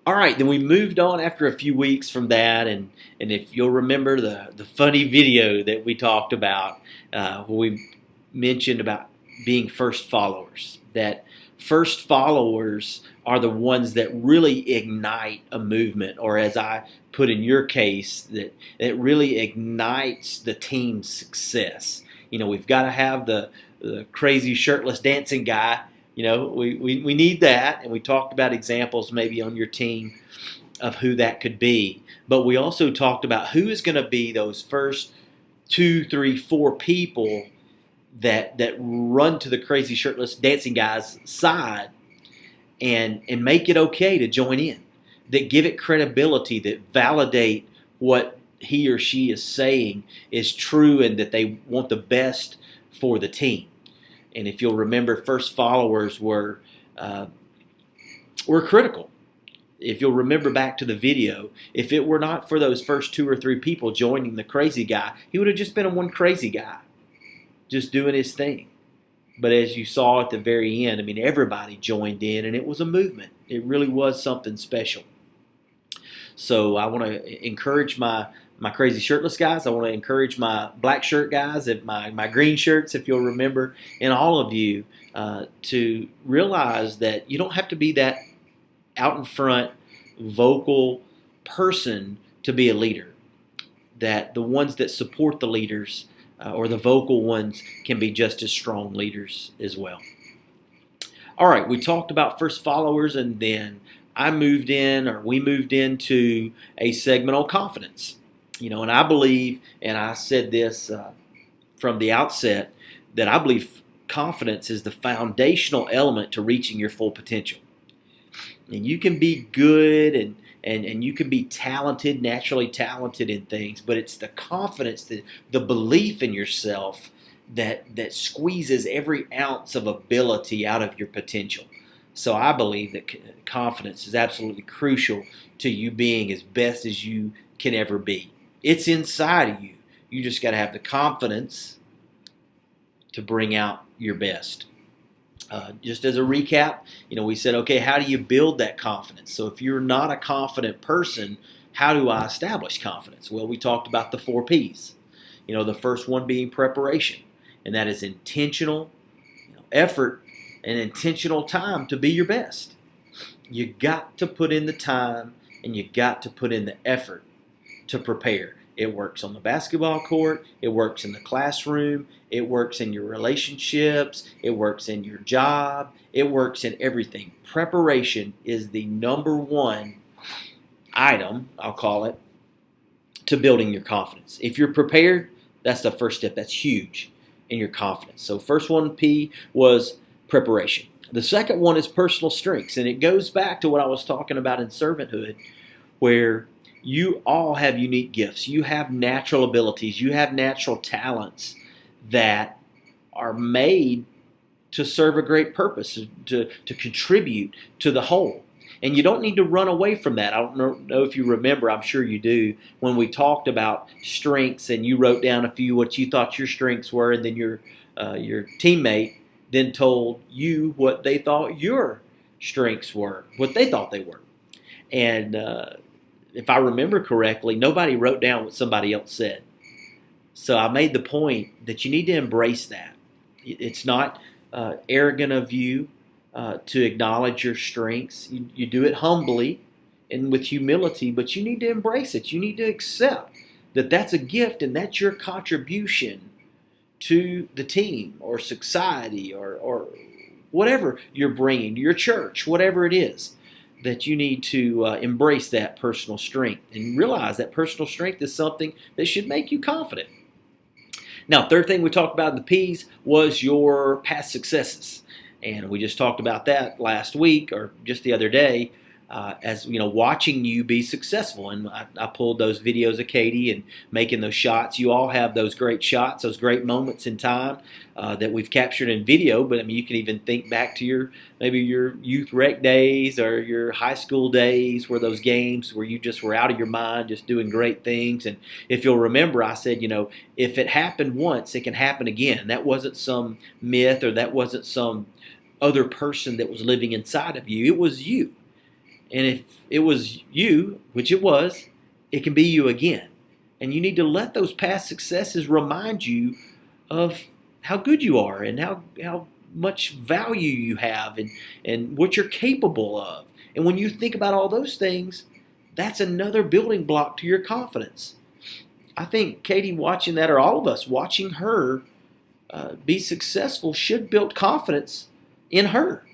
All right, then we moved on after a few weeks from that, and if you'll remember the funny video that we talked about, where we mentioned about being first followers, that first followers are the ones that really ignite a movement, or as I put in your case, that it really ignites the team's success. We've got to have the crazy shirtless dancing guy. We need that, and we talked about examples maybe on your team of who that could be. But we also talked about who is going to be those first 2, 3, 4 people that run to the crazy shirtless dancing guy's side and make it okay to join in, that give it credibility, that validate what he or she is saying is true, and that they want the best for the team. And if you'll remember, first followers were critical. If you'll remember back to the video, if it were not for those first 2 or 3 people joining the crazy guy, he would have just been a one crazy guy, just doing his thing. But as you saw at the very end, everybody joined in, and it was a movement. It really was something special. So I want to encourage my crazy shirtless guys. I want to encourage my black shirt guys, my green shirts, if you'll remember, and all of you to realize that you don't have to be that out in front, vocal person to be a leader. That the ones that support the leaders, or the vocal ones, can be just as strong leaders as well. All right, we talked about first followers, and then we moved into a segment on confidence. And I believe, and I said this from the outset, that I believe confidence is the foundational element to reaching your full potential. And you can be good and you can be talented, naturally talented in things, but it's the confidence, the belief in yourself that squeezes every ounce of ability out of your potential. So I believe that confidence is absolutely crucial to you being as best as you can ever be. It's inside of you. You just got to have the confidence to bring out your best. Just as a recap, we said, okay, how do you build that confidence? So if you're not a confident person, how do I establish confidence? Well, we talked about the 4 P's. The first one being preparation, and that is intentional effort and intentional time to be your best. You got to put in the time, and you got to put in the effort to prepare. It works on the basketball court. It works in the classroom. It works in your relationships. It works in your job. It works in everything. Preparation is the number one item, I'll call it, to building your confidence. If you're prepared, that's the first step. That's huge in your confidence. So first one, P, was preparation. The second one is personal strengths, and it goes back to what I was talking about in servanthood, where you all have unique gifts. You have natural abilities. You have natural talents that are made to serve a great purpose, to contribute to the whole. And you don't need to run away from that. I don't know if you remember, I'm sure you do, when we talked about strengths and you wrote down a few what you thought your strengths were, and then your teammate then told you what they thought your strengths were, what they thought they were. And if I remember correctly, nobody wrote down what somebody else said. So I made the point that you need to embrace that. It's not arrogant of you to acknowledge your strengths. You do it humbly and with humility, but you need to embrace it. You need to accept that that's a gift and that's your contribution to the team or society or whatever you're bringing, your church, whatever it is. That you need to embrace that personal strength and realize that personal strength is something that should make you confident. Now, third thing we talked about in the P's was your past successes. And we just talked about that last week or just the other day, as watching you be successful. And I pulled those videos of Katie and making those shots. You all have those great shots, those great moments in time that we've captured in video. But you can even think back to maybe your youth rec days or your high school days, where those games where you just were out of your mind, just doing great things. And if you'll remember, I said, if it happened once, it can happen again. That wasn't some myth, or that wasn't some other person that was living inside of you. It was you. And if it was you, which it was, it can be you again. And you need to let those past successes remind you of how good you are and how much value you have and what you're capable of. And when you think about all those things, that's another building block to your confidence. I think Katie watching that, or all of us watching her be successful, should build confidence in her.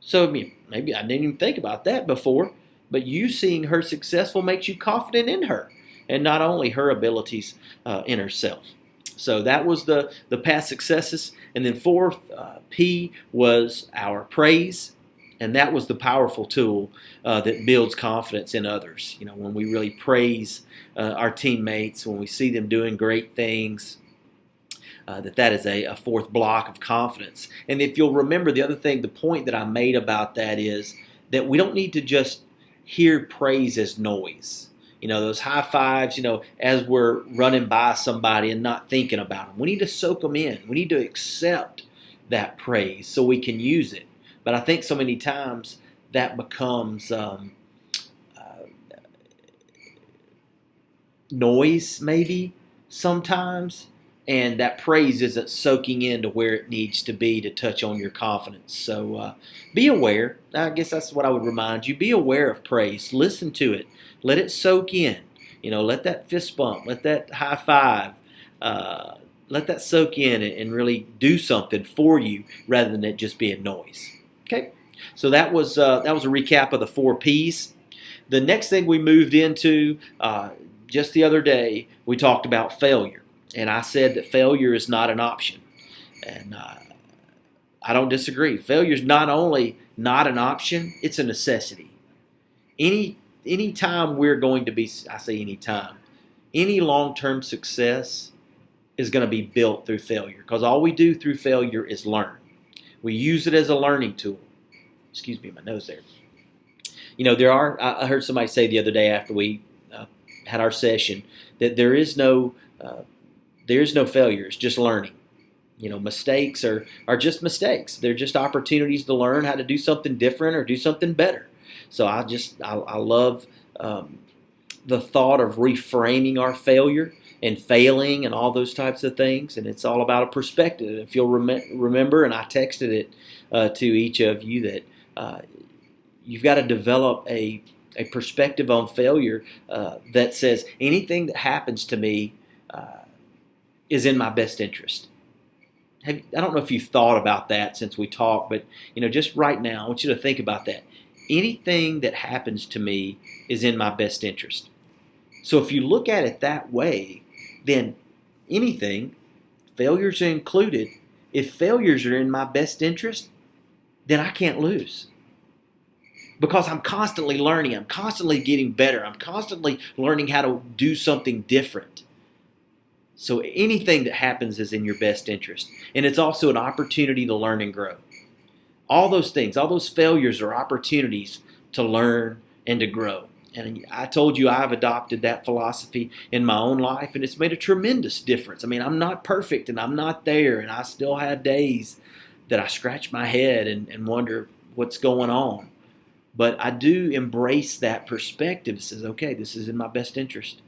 So maybe I didn't even think about that before, but you seeing her successful makes you confident in her, and not only her abilities in herself. So that was the past successes. And then fourth, P, was our praise. And that was the powerful tool that builds confidence in others. When we really praise our teammates, when we see them doing great things, that is a fourth block of confidence. And if you'll remember, the point that I made about that is that we don't need to just hear praise as noise. Those high fives, as we're running by somebody and not thinking about them. We need to soak them in. We need to accept that praise so we can use it. But I think so many times that becomes noise, maybe, sometimes. And that praise isn't soaking into where it needs to be to touch on your confidence. So be aware. I guess that's what I would remind you. Be aware of praise. Listen to it. Let it soak in. Let that fist bump. Let that high five. Let that soak in and really do something for you rather than it just being noise. Okay. So that was a recap of the 4 Ps. The next thing we moved into just the other day, we talked about failure. And I said that failure is not an option. And I don't disagree. Failure is not only not an option, it's a necessity. Any time we're going to be, I say any time, any long-term success is going to be built through failure. Because all we do through failure is learn. We use it as a learning tool. Excuse me, my nose there. I heard somebody say the other day after we had our session that there is no failures, just learning. Mistakes are just mistakes. They're just opportunities to learn how to do something different or do something better. So I love the thought of reframing our failure and failing and all those types of things. And it's all about a perspective. If you'll remember, and I texted it to each of you, that you've got to develop a perspective on failure that says anything that happens to me is in my best interest. I don't know if you've thought about that since we talked, but just right now, I want you to think about that. Anything that happens to me is in my best interest. So if you look at it that way, then anything, failures are included, if failures are in my best interest, then I can't lose. Because I'm constantly learning, I'm constantly getting better, I'm constantly learning how to do something different. So anything that happens is in your best interest. And it's also an opportunity to learn and grow. All those things, all those failures are opportunities to learn and to grow. And I told you I've adopted that philosophy in my own life, and it's made a tremendous difference. I'm not perfect, and I'm not there, and I still have days that I scratch my head and wonder what's going on. But I do embrace that perspective. It says, okay, this is in my best interest.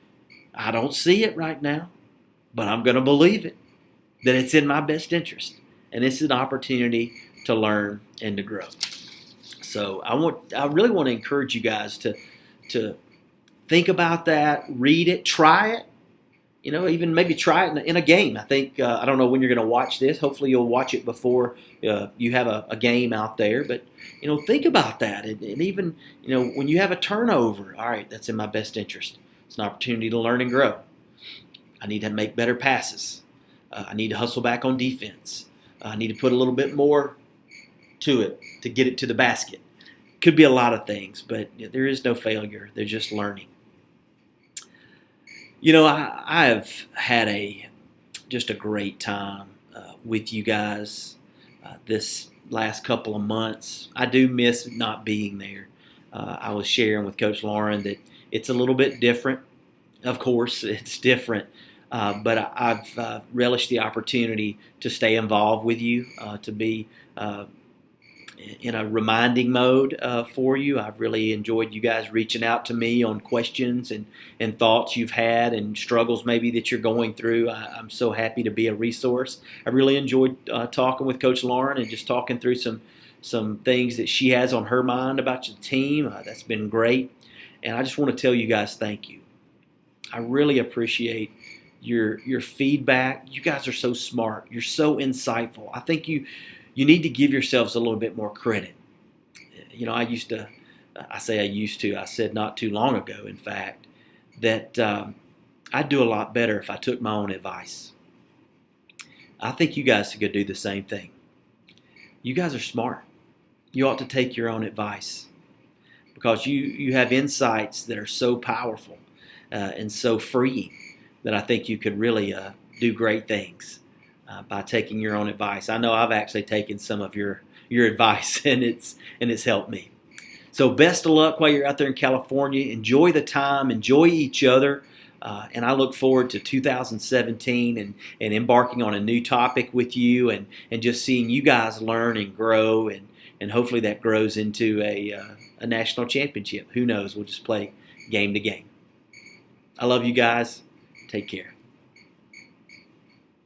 I don't see it right now, but I'm going to believe it, that it's in my best interest. And it's an opportunity to learn and to grow. So I really want to encourage you guys to think about that, read it, try it. Even maybe try it in a game. I think, I don't know when you're going to watch this. Hopefully you'll watch it before you have a game out there. But, think about that. And even, when you have a turnover, all right, that's in my best interest. It's an opportunity to learn and grow. I need to make better passes. I need to hustle back on defense. I need to put a little bit more to it to get it to the basket. Could be a lot of things, but there is no failure. They're just learning. I have had just a great time with you guys this last couple of months. I do miss not being there. I was sharing with Coach Lauren that it's a little bit different. Of course, it's different. But I've relished the opportunity to stay involved with you, to be in a reminding mode for you. I've really enjoyed you guys reaching out to me on questions and thoughts you've had and struggles maybe that you're going through. I'm so happy to be a resource. I really enjoyed talking with Coach Lauren and just talking through some things that she has on her mind about your team. That's been great. And I just want to tell you guys thank you. I really appreciate your feedback. You guys are so smart. You're so insightful. I think you need to give yourselves a little bit more credit. You know, I said not too long ago, in fact, that I'd do a lot better if I took my own advice. I think you guys could do the same thing. You guys are smart. You ought to take your own advice because you have insights that are so powerful and so freeing that I think you could really do great things by taking your own advice. I know I've actually taken some of your advice and it's helped me. So best of luck while you're out there in California. Enjoy the time, enjoy each other, and I look forward to 2017 and embarking on a new topic with you and just seeing you guys learn and grow and hopefully that grows into a national championship. Who knows? We'll just play game to game. I love you guys. Take care.